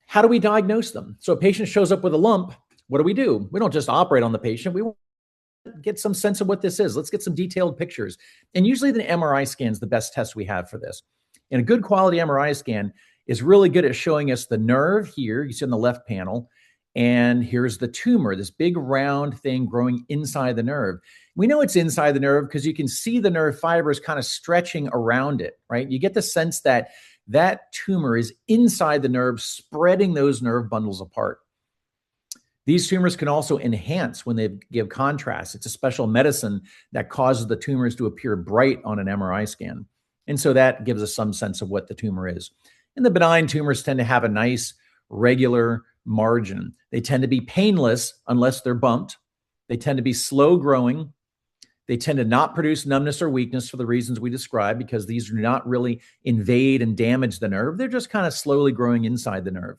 How do we diagnose them? So a patient shows up with a lump. What do? We don't just operate on the patient. We get some sense of what this is. Let's get some detailed pictures. And usually the MRI scan is the best test we have for this. And a good quality MRI scan is really good at showing us the nerve here, you see on the left panel, and here's the tumor, this big round thing growing inside the nerve. We know it's inside the nerve because you can see the nerve fibers kind of stretching around it, right? You get the sense that that tumor is inside the nerve, spreading those nerve bundles apart. These tumors can also enhance when they give contrast. It's a special medicine that causes the tumors to appear bright on an MRI scan. And so that gives us some sense of what the tumor is. And the benign tumors tend to have a nice, regular margin. They tend to be painless unless they're bumped. They tend to be slow growing. They tend to not produce numbness or weakness for the reasons we described, because these do not really invade and damage the nerve. They're just kind of slowly growing inside the nerve.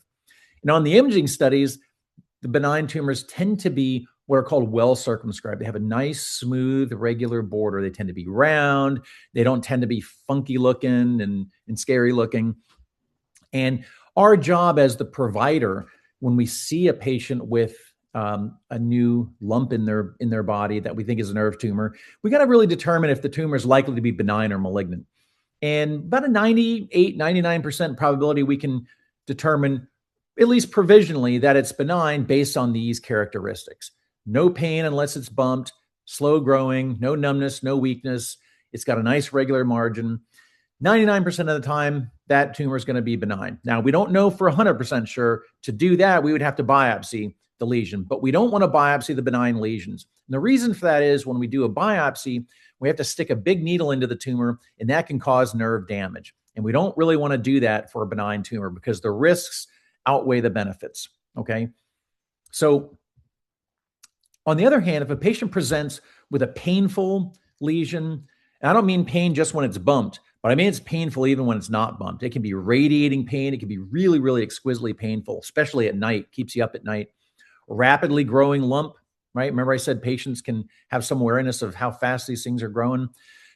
And on the imaging studies, the benign tumors tend to be what are called well circumscribed. They have a nice, smooth, regular border. They tend to be round. They don't tend to be funky looking and scary looking. And our job as the provider, when we see a patient with a new lump in their body that we think is a nerve tumor, we got to really determine if the tumor is likely to be benign or malignant. And about a 98, 99% probability we can determine, at least provisionally, that it's benign based on these characteristics. No pain unless it's bumped, slow growing, no numbness, no weakness. It's got a nice regular margin. 99% of the time, that tumor is going to be benign. Now, we don't know for 100% sure. To do that, we would have to biopsy the lesion, but we don't want to biopsy the benign lesions. And the reason for that is when we do a biopsy, we have to stick a big needle into the tumor, and that can cause nerve damage. And we don't really want to do that for a benign tumor because the risks outweigh the benefits, okay? So on the other hand, if a patient presents with a painful lesion, and I don't mean pain just when it's bumped, but I mean it's painful even when it's not bumped. It can be radiating pain. It can be really, really exquisitely painful, especially at night, keeps you up at night. A rapidly growing lump, right? Remember I said patients can have some awareness of how fast these things are growing.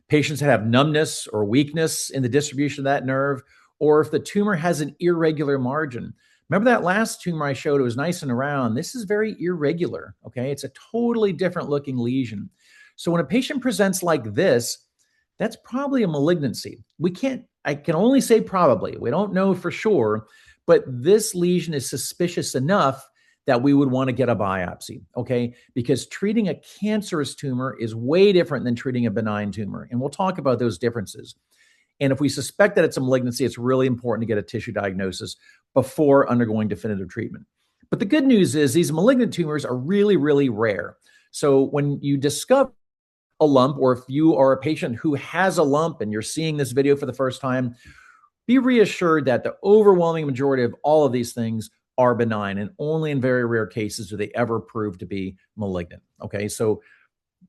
Patients that have numbness or weakness in the distribution of that nerve, or if the tumor has an irregular margin. Remember that last tumor I showed? It was nice and round. This is very irregular, okay? It's a totally different looking lesion. So when a patient presents like this, that's probably a malignancy. I can only say probably. We don't know for sure, but this lesion is suspicious enough that we would want to get a biopsy, okay? Because treating a cancerous tumor is way different than treating a benign tumor. And we'll talk about those differences. And if we suspect that it's a malignancy, it's really important to get a tissue diagnosis before undergoing definitive treatment. But the good news is these malignant tumors are really, really rare. So when you discover a lump, or if you are a patient who has a lump and you're seeing this video for the first time, be reassured that the overwhelming majority of all of these things are benign, and only in very rare cases do they ever prove to be malignant. Okay, so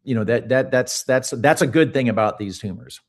that's a good thing about these tumors.